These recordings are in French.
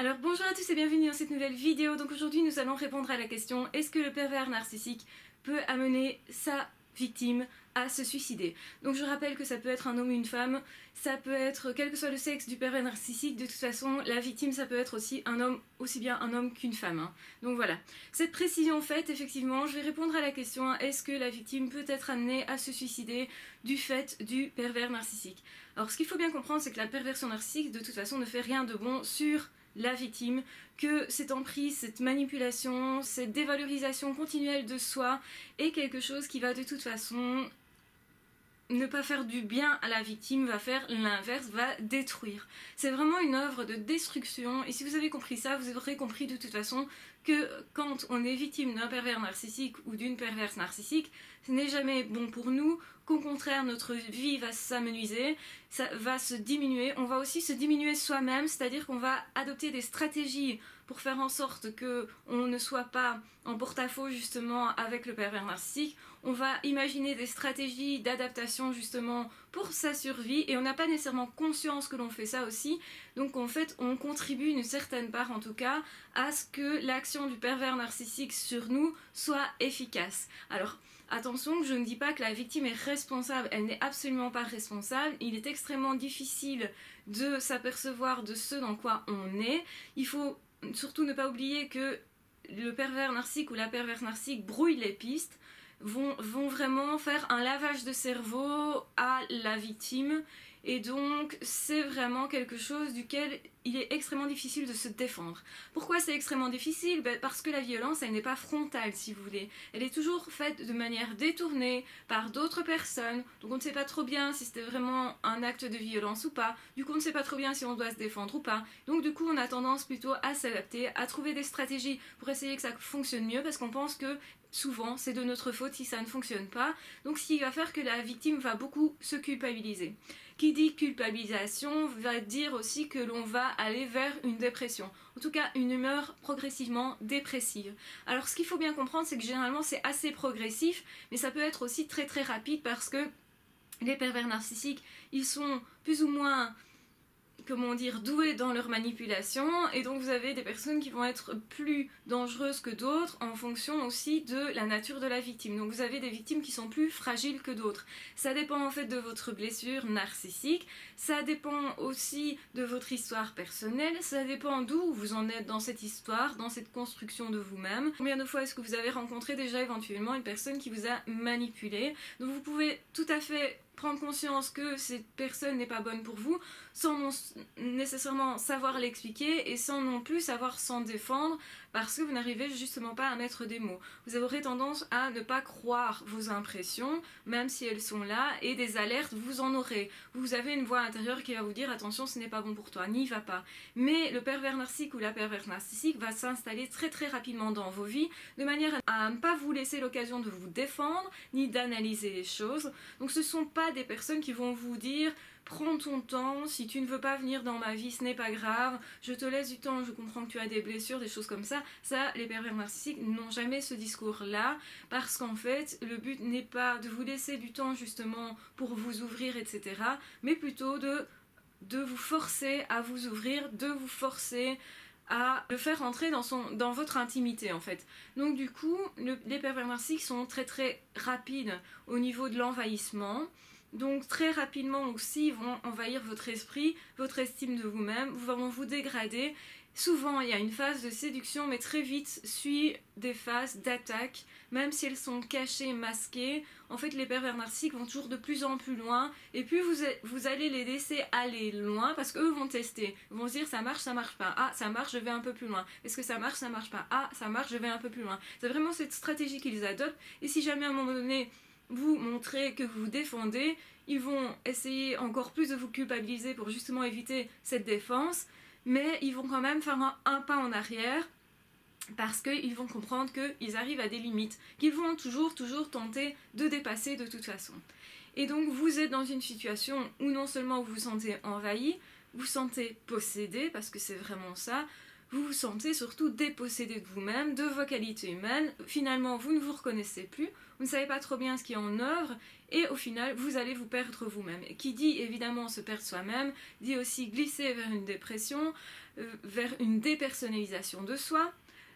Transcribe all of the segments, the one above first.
Alors bonjour à tous et bienvenue dans cette nouvelle vidéo. Donc aujourd'hui nous allons répondre à la question: est-ce que le pervers narcissique peut amener sa victime à se suicider? Donc je rappelle que ça peut être un homme ou une femme, ça peut être quel que soit le sexe du pervers narcissique, de toute façon la victime ça peut être aussi un homme, aussi bien un homme qu'une femme, hein. Donc voilà, cette précision faite, effectivement je vais répondre à la question: est-ce que la victime peut être amenée à se suicider du fait du pervers narcissique? Alors ce qu'il faut bien comprendre, c'est que la perversion narcissique de toute façon ne fait rien de bon sur la victime, que cette emprise, cette manipulation, cette dévalorisation continuelle de soi est quelque chose qui va de toute façon ne pas faire du bien à la victime, va faire l'inverse, va détruire. C'est vraiment une œuvre de destruction, et si vous avez compris ça, vous aurez compris de toute façon que quand on est victime d'un pervers narcissique ou d'une perverse narcissique, ce n'est jamais bon pour nous, qu'au contraire notre vie va s'amenuiser, ça va se diminuer, on va aussi se diminuer soi-même, c'est-à-dire qu'on va adopter des stratégies pour faire en sorte qu'on ne soit pas en porte-à-faux justement avec le pervers narcissique. On va imaginer des stratégies d'adaptation justement pour sa survie, et on n'a pas nécessairement conscience que l'on fait ça aussi. Donc en fait on contribue une certaine part en tout cas à ce que l'action du pervers narcissique sur nous soit efficace. Alors attention, je ne dis pas que la victime est responsable, elle n'est absolument pas responsable. Il est extrêmement difficile de s'apercevoir de ce dans quoi on est. Il faut surtout ne pas oublier que le pervers narcissique ou la perverse narcissique brouille les pistes, vont vraiment faire un lavage de cerveau à la victime, et donc c'est vraiment quelque chose duquel il est extrêmement difficile de se défendre. Pourquoi c'est extrêmement difficile? Parce que la violence, elle n'est pas frontale, si vous voulez. Elle est toujours faite de manière détournée par d'autres personnes, donc on ne sait pas trop bien si c'était vraiment un acte de violence ou pas. Du coup on ne sait pas trop bien si on doit se défendre ou pas. Donc du coup on a tendance plutôt à s'adapter, à trouver des stratégies pour essayer que ça fonctionne mieux, parce qu'on pense que souvent c'est de notre faute si ça ne fonctionne pas. Donc ce qui va faire que la victime va beaucoup se culpabiliser. Qui dit culpabilisation va dire aussi que l'on va aller vers une dépression, en tout cas une humeur progressivement dépressive. Alors ce qu'il faut bien comprendre, c'est que généralement c'est assez progressif, mais ça peut être aussi très très rapide, parce que les pervers narcissiques, ils sont plus ou moins, comment dire, doués dans leur manipulation, et donc vous avez des personnes qui vont être plus dangereuses que d'autres en fonction aussi de la nature de la victime. Donc vous avez des victimes qui sont plus fragiles que d'autres. Ça dépend en fait de votre blessure narcissique, ça dépend aussi de votre histoire personnelle, ça dépend d'où vous en êtes dans cette histoire, dans cette construction de vous-même. Combien de fois est-ce que vous avez rencontré déjà éventuellement une personne qui vous a manipulé? Donc vous pouvez tout à fait prendre conscience que cette personne n'est pas bonne pour vous, sans nécessairement savoir l'expliquer et sans non plus savoir s'en défendre, parce que vous n'arrivez justement pas à mettre des mots. Vous aurez tendance à ne pas croire vos impressions, même si elles sont là, et des alertes, vous en aurez. Vous avez une voix intérieure qui va vous dire: attention, ce n'est pas bon pour toi, n'y va pas. Mais le pervers narcissique ou la perverse narcissique va s'installer très très rapidement dans vos vies, de manière à ne pas vous laisser l'occasion de vous défendre, ni d'analyser les choses. Donc ce ne sont pas des personnes qui vont vous dire: prends ton temps, si tu ne veux pas venir dans ma vie, ce n'est pas grave, je te laisse du temps, je comprends que tu as des blessures, des choses comme ça. Ça, les pervers narcissiques n'ont jamais ce discours-là, parce qu'en fait, le but n'est pas de vous laisser du temps justement pour vous ouvrir, etc., mais plutôt de vous forcer à vous ouvrir, de vous forcer à le faire entrer dans votre intimité en fait. Donc du coup, les pervers narcissiques sont très très rapides au niveau de l'envahissement. Donc très rapidement aussi, ils vont envahir votre esprit, votre estime de vous-même, vont vous dégrader. Souvent il y a une phase de séduction, mais très vite suit des phases d'attaque, même si elles sont cachées, masquées. En fait les pervers narcissiques vont toujours de plus en plus loin, et puis vous allez les laisser aller loin, parce qu'eux vont tester, ils vont se dire: ça marche pas, ah ça marche, je vais un peu plus loin, est-ce que ça marche pas, ah ça marche, je vais un peu plus loin. C'est vraiment cette stratégie qu'ils adoptent, et si jamais à un moment donné vous montrez que vous vous défendez, ils vont essayer encore plus de vous culpabiliser pour justement éviter cette défense, mais ils vont quand même faire un pas en arrière, parce qu'ils vont comprendre qu'ils arrivent à des limites, qu'ils vont toujours tenter de dépasser de toute façon. Et donc vous êtes dans une situation où non seulement vous vous sentez envahi, vous vous sentez possédé, parce que c'est vraiment ça, vous vous sentez surtout dépossédé de vous-même, de vos qualités humaines. Finalement vous ne vous reconnaissez plus, vous ne savez pas trop bien ce qui est en œuvre, et au final vous allez vous perdre vous-même. Qui dit évidemment se perdre soi-même, dit aussi glisser vers une dépression, vers une dépersonnalisation de soi,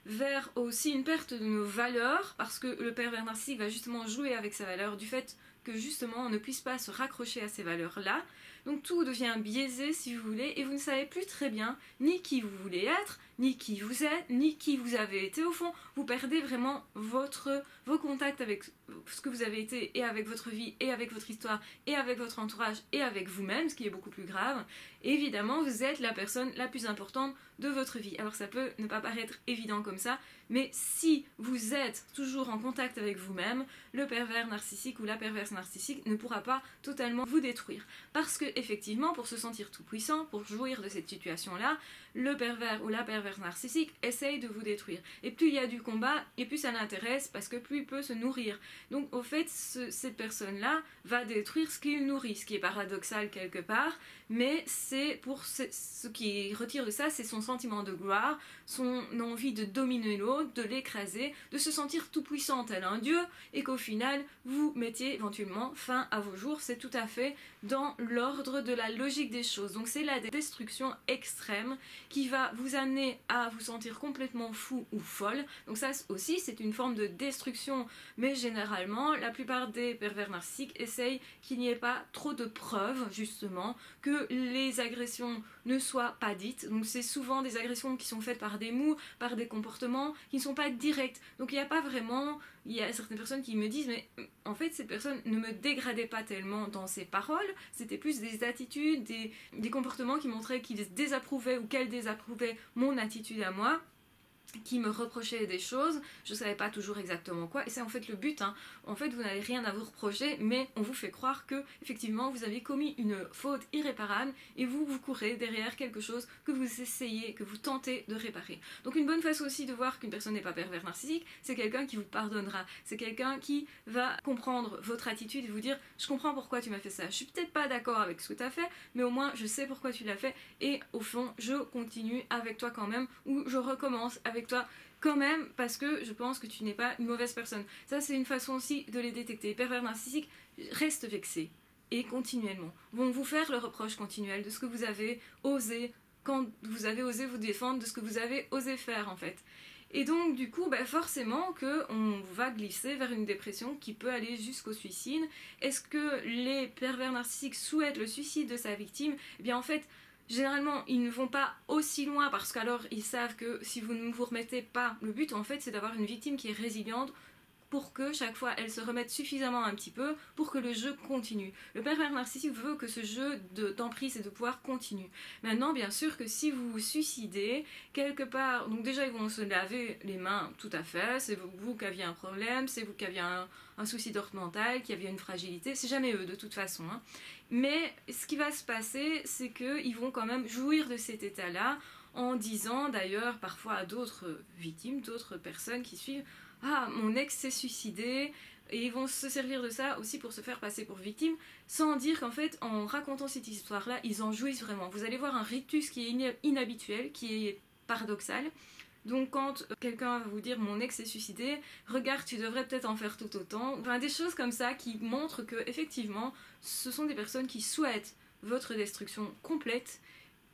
vers aussi une perte de nos valeurs, parce que le pervers narcissique va justement jouer avec sa valeur du fait que justement on ne puisse pas se raccrocher à ces valeurs-là. Donc tout devient biaisé si vous voulez, et vous ne savez plus très bien ni qui vous voulez être, ni qui vous êtes, ni qui vous avez été au fond. Vous perdez vraiment vos contacts avec ce que vous avez été, et avec votre vie, et avec votre histoire, et avec votre entourage, et avec vous-même, ce qui est beaucoup plus grave. Et évidemment, vous êtes la personne la plus importante de votre vie. Alors ça peut ne pas paraître évident comme ça, mais si vous êtes toujours en contact avec vous-même, le pervers narcissique ou la perverse narcissique ne pourra pas totalement vous détruire. Parce que effectivement, pour se sentir tout puissant, pour jouir de cette situation-là, le pervers ou la perverse narcissique essaye de vous détruire. Et plus il y a du combat, et plus ça l'intéresse, parce que plus il peut se nourrir. Donc au fait, cette personne-là va détruire ce qu'il nourrit, ce qui est paradoxal quelque part, mais c'est pour ce qui retire de ça, c'est son sentiment de gloire, son envie de dominer l'autre, de l'écraser, de se sentir tout puissant tel un dieu, et qu'au final, vous mettiez éventuellement fin à vos jours. C'est tout à fait dans l'ordre de la logique des choses. Donc c'est la destruction extrême qui va vous amener à vous sentir complètement fou ou folle. Donc ça aussi, c'est une forme de destruction, mais généralement, la plupart des pervers narcissiques essayent qu'il n'y ait pas trop de preuves, justement, que les agressions ne soient pas dites. Donc c'est souvent des agressions qui sont faites par des mots, par des comportements qui ne sont pas directs. Donc il n'y a pas vraiment... Il y a certaines personnes qui me disent, mais en fait cette personne ne me dégradait pas tellement dans ses paroles, c'était plus des attitudes, des comportements qui montraient qu'il désapprouvaient ou qu'elle désapprouvait mon attitude à moi, qui me reprochait des choses, je ne savais pas toujours exactement quoi, et c'est en fait le but, hein. En fait vous n'avez rien à vous reprocher, mais on vous fait croire que effectivement vous avez commis une faute irréparable, et vous courez derrière quelque chose que vous essayez, que vous tentez de réparer. Donc une bonne façon aussi de voir qu'une personne n'est pas pervers narcissique, c'est quelqu'un qui vous pardonnera, c'est quelqu'un qui va comprendre votre attitude et vous dire, je comprends pourquoi tu m'as fait ça, je suis peut-être pas d'accord avec ce que tu as fait, mais au moins je sais pourquoi tu l'as fait, et au fond je continue avec toi quand même, ou je recommence avec toi quand même, parce que je pense que tu n'es pas une mauvaise personne. Ça c'est une façon aussi de les détecter. Les pervers narcissiques restent vexés, et continuellement vont vous faire le reproche continuel de ce que vous avez osé, quand vous avez osé vous défendre, de ce que vous avez osé faire en fait. Et donc du coup, forcément qu'on va glisser vers une dépression qui peut aller jusqu'au suicide. Est-ce que les pervers narcissiques souhaitent le suicide de sa victime? Eh bien en fait, généralement, ils ne vont pas aussi loin parce qu'alors ils savent que si vous ne vous remettez pas, le but en fait c'est d'avoir une victime qui est résiliente pour que chaque fois elle se remette suffisamment un petit peu pour que le jeu continue. Le pervers narcissique veut que ce jeu d'emprise et de pouvoir continue. Maintenant, bien sûr que si vous vous suicidez, quelque part, donc déjà ils vont se laver les mains tout à fait, c'est vous qui aviez un problème, c'est vous qui aviez un souci d'ordre mental, qui aviez une fragilité, c'est jamais eux de toute façon, hein. Mais ce qui va se passer, c'est qu'ils vont quand même jouir de cet état-là en disant d'ailleurs parfois à d'autres victimes, d'autres personnes qui suivent, ah, mon ex s'est suicidé, et ils vont se servir de ça aussi pour se faire passer pour victime, sans dire qu'en fait, en racontant cette histoire-là, ils en jouissent vraiment. Vous allez voir un rictus qui est inhabituel, qui est paradoxal. Donc quand quelqu'un va vous dire mon ex s'est suicidé, regarde, tu devrais peut-être en faire tout autant. Enfin, des choses comme ça qui montrent que effectivement, ce sont des personnes qui souhaitent votre destruction complète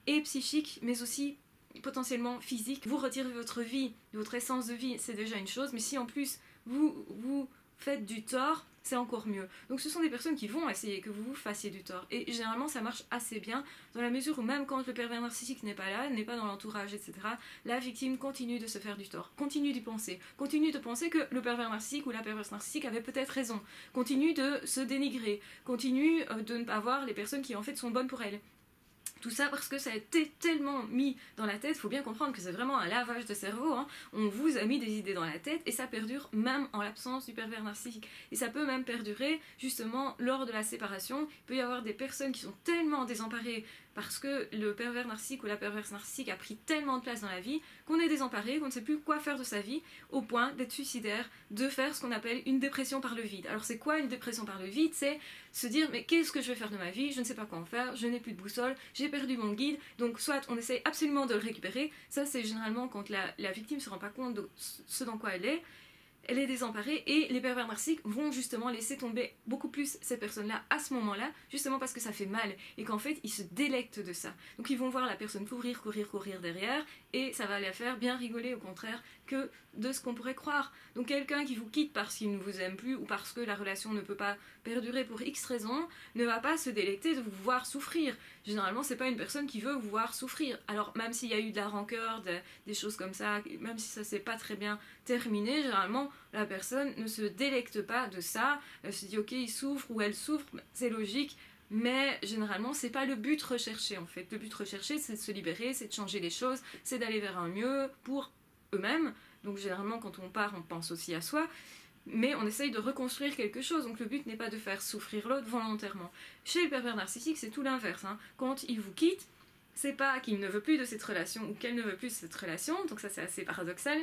et psychique, mais aussi potentiellement physique. Vous retirez votre vie, votre essence de vie, c'est déjà une chose, mais si en plus vous faites du tort, c'est encore mieux. Donc ce sont des personnes qui vont essayer que vous vous fassiez du tort. Et généralement ça marche assez bien, dans la mesure où même quand le pervers narcissique n'est pas là, n'est pas dans l'entourage, etc., la victime continue de se faire du tort, continue de penser que le pervers narcissique ou la perverse narcissique avait peut-être raison, continue de se dénigrer, continue de ne pas voir les personnes qui en fait sont bonnes pour elle. Tout ça parce que ça a été tellement mis dans la tête, il faut bien comprendre que c'est vraiment un lavage de cerveau, hein. On vous a mis des idées dans la tête et ça perdure même en l'absence du pervers narcissique. Et ça peut même perdurer justement lors de la séparation. Il peut y avoir des personnes qui sont tellement désemparées parce que le pervers narcissique ou la perverse narcissique a pris tellement de place dans la vie qu'on est désemparé, qu'on ne sait plus quoi faire de sa vie, au point d'être suicidaire, de faire ce qu'on appelle une dépression par le vide. Alors c'est quoi une dépression par le vide? C'est se dire mais qu'est-ce que je vais faire de ma vie? Je ne sais pas quoi en faire, je n'ai plus de boussole, j'ai perdu mon guide, donc soit on essaye absolument de le récupérer, ça c'est généralement quand la victime ne se rend pas compte de ce dans quoi elle est, elle est désemparée et les pervers narcissiques vont justement laisser tomber beaucoup plus cette personne-là à ce moment-là, justement parce que ça fait mal et qu'en fait ils se délectent de ça. Donc ils vont voir la personne courir derrière et ça va la faire bien rigoler au contraire que de ce qu'on pourrait croire. Donc quelqu'un qui vous quitte parce qu'il ne vous aime plus ou parce que la relation ne peut pas perdurer pour X raisons ne va pas se délecter de vous voir souffrir. Généralement c'est pas une personne qui veut vous voir souffrir. Alors même s'il y a eu de la rancœur, des choses comme ça, même si ça s'est pas très bien terminé, généralement la personne ne se délecte pas de ça, elle se dit ok il souffre ou elle souffre, c'est logique, mais généralement c'est pas le but recherché en fait. Le but recherché c'est de se libérer, c'est de changer les choses, c'est d'aller vers un mieux pour eux-mêmes. Donc généralement quand on part on pense aussi à soi, mais on essaye de reconstruire quelque chose, donc le but n'est pas de faire souffrir l'autre volontairement. Chez le pervers narcissique c'est tout l'inverse, hein. Quand il vous quitte, c'est pas qu'il ne veut plus de cette relation ou qu'elle ne veut plus de cette relation, donc ça c'est assez paradoxal,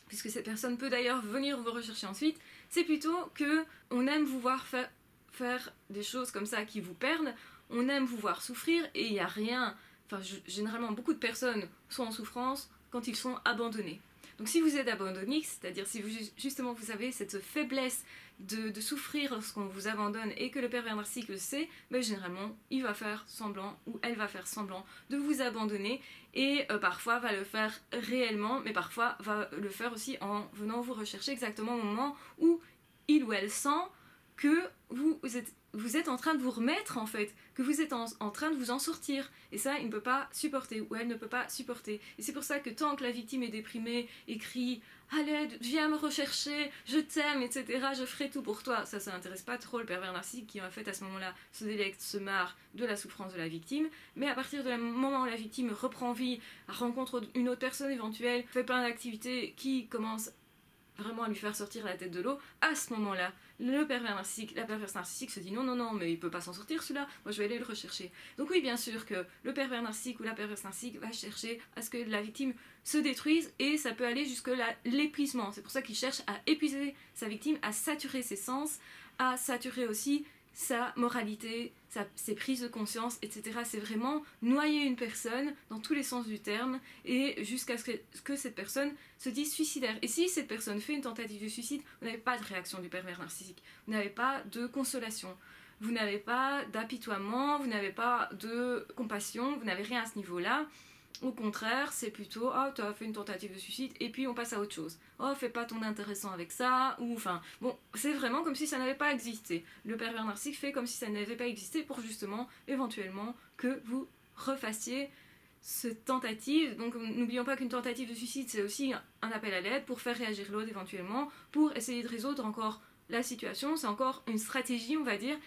puisque cette personne peut d'ailleurs venir vous rechercher ensuite, c'est plutôt que on aime vous voir faire des choses comme ça qui vous perdent, on aime vous voir souffrir et il n'y a rien, enfin généralement beaucoup de personnes sont en souffrance quand ils sont abandonnés. Donc si vous êtes abandonné, c'est-à-dire si vous, justement vous avez cette faiblesse de souffrir lorsqu'on vous abandonne et que le pervers narcissique le sait, ben généralement il va faire semblant ou elle va faire semblant de vous abandonner et parfois va le faire réellement, mais parfois va le faire aussi en venant vous rechercher exactement au moment où il ou elle sent que vous êtes en train de vous remettre en fait, que vous êtes en train de vous en sortir. Et ça, il ne peut pas supporter, ou elle ne peut pas supporter. Et c'est pour ça que tant que la victime est déprimée et crie « à l'aide, viens me rechercher, je t'aime, etc., je ferai tout pour toi », ça n'intéresse pas trop le pervers narcissique qui en fait à ce moment-là se délecte, se marre de la souffrance de la victime. Mais à partir du moment où la victime reprend vie, rencontre une autre personne éventuelle, fait plein d'activités qui commencent vraiment à lui faire sortir la tête de l'eau, à ce moment-là, le pervers narcissique, la perverse narcissique se dit non, mais il peut pas s'en sortir celui-là, moi je vais aller le rechercher. Donc oui, bien sûr que le pervers narcissique ou la perverse narcissique va chercher à ce que la victime se détruise et ça peut aller jusque l'épuisement. C'est pour ça qu'il cherche à épuiser sa victime, à saturer ses sens, à saturer aussi sa moralité, ses prises de conscience, etc. C'est vraiment noyer une personne dans tous les sens du terme et jusqu'à ce que cette personne se dise suicidaire. Et si cette personne fait une tentative de suicide, vous n'avez pas de réaction du pervers narcissique, vous n'avez pas de consolation, vous n'avez pas d'apitoiement, vous n'avez pas de compassion, vous n'avez rien à ce niveau-là. Au contraire, c'est plutôt « oh, tu as fait une tentative de suicide » et puis on passe à autre chose. « oh, fais pas ton intéressant avec ça » ou enfin... Bon, c'est vraiment comme si ça n'avait pas existé. Le pervers narcissique fait comme si ça n'avait pas existé pour justement, éventuellement, que vous refassiez cette tentative. Donc n'oublions pas qu'une tentative de suicide, c'est aussi un appel à l'aide pour faire réagir l'autre éventuellement, pour essayer de résoudre encore la situation. C'est encore une stratégie, on va dire,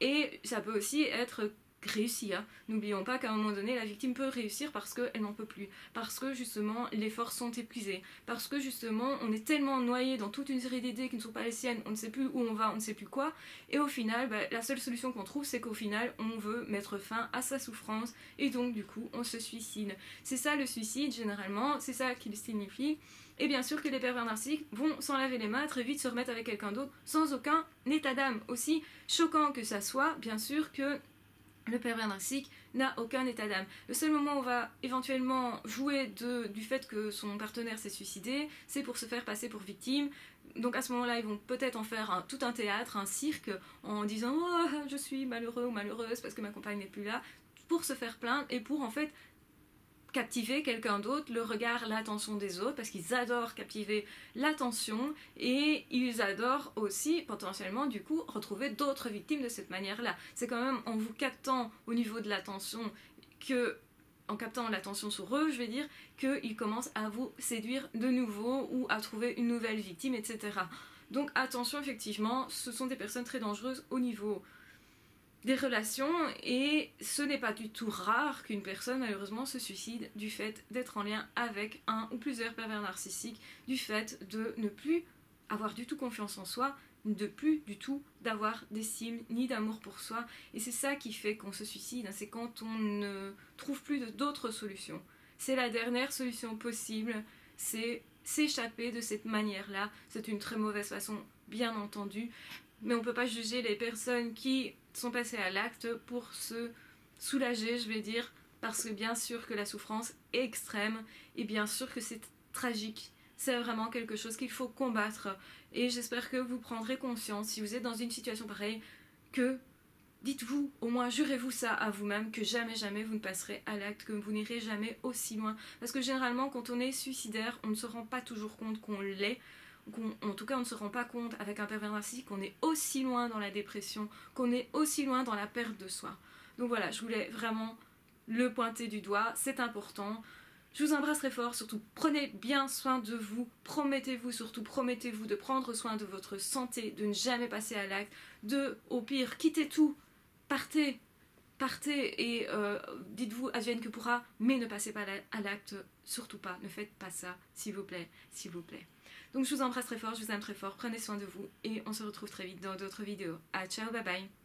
et ça peut aussi être réussi. Hein. N'oublions pas qu'à un moment donné, la victime peut réussir parce qu'elle n'en peut plus, parce que justement les forces sont épuisées, parce que justement on est tellement noyé dans toute une série d'idées qui ne sont pas les siennes, on ne sait plus où on va, on ne sait plus quoi, et au final, la seule solution qu'on trouve, c'est qu'au final, on veut mettre fin à sa souffrance, et donc du coup, on se suicide. C'est ça le suicide, généralement, c'est ça qu'il signifie. Et bien sûr que les pervers narcissiques vont s'en laver les mains, très vite se remettre avec quelqu'un d'autre, sans aucun état d'âme. Aussi choquant que ça soit, bien sûr que le pervers narcissique n'a aucun état d'âme. Le seul moment où on va éventuellement jouer du fait que son partenaire s'est suicidé, c'est pour se faire passer pour victime. Donc à ce moment-là, ils vont peut-être en faire tout un théâtre, un cirque, en disant « oh, je suis malheureux ou malheureuse parce que ma compagne n'est plus là », pour se faire plaindre et pour en fait captiver quelqu'un d'autre, le regard, l'attention des autres, parce qu'ils adorent captiver l'attention et ils adorent aussi potentiellement du coup retrouver d'autres victimes de cette manière-là. C'est quand même en vous captant au niveau de l'attention en captant l'attention sur eux, je vais dire, qu'ils commencent à vous séduire de nouveau ou à trouver une nouvelle victime, etc. Donc attention, effectivement, ce sont des personnes très dangereuses au niveau des relations et ce n'est pas du tout rare qu'une personne malheureusement se suicide du fait d'être en lien avec un ou plusieurs pervers narcissiques, du fait de ne plus avoir du tout confiance en soi, de plus du tout d'avoir d'estime ni d'amour pour soi, et c'est ça qui fait qu'on se suicide, c'est quand on ne trouve plus d'autres solutions. C'est la dernière solution possible, c'est s'échapper de cette manière-là. C'est une très mauvaise façon, bien entendu, mais on ne peut pas juger les personnes qui sont passées à l'acte pour se soulager, je vais dire, parce que bien sûr que la souffrance est extrême et bien sûr que c'est tragique. c'est vraiment quelque chose qu'il faut combattre. Et j'espère que vous prendrez conscience, si vous êtes dans une situation pareille, que dites-vous, au moins jurez-vous ça à vous-même, que jamais jamais vous ne passerez à l'acte, que vous n'irez jamais aussi loin. Parce que généralement quand on est suicidaire, on ne se rend pas toujours compte qu'on l'est. En tout cas on ne se rend pas compte avec un pervers narcissique qu'on est aussi loin dans la dépression, qu'on est aussi loin dans la perte de soi. Donc voilà, je voulais vraiment le pointer du doigt, c'est important. Je vous embrasse très fort, surtout prenez bien soin de vous, promettez-vous de prendre soin de votre santé, de ne jamais passer à l'acte, au pire, quittez tout, partez et dites-vous advienne que pourra, mais ne passez pas à l'acte, surtout pas, ne faites pas ça, s'il vous plaît, s'il vous plaît. Donc je vous embrasse très fort, je vous aime très fort, prenez soin de vous et on se retrouve très vite dans d'autres vidéos. Ah, ciao, bye bye.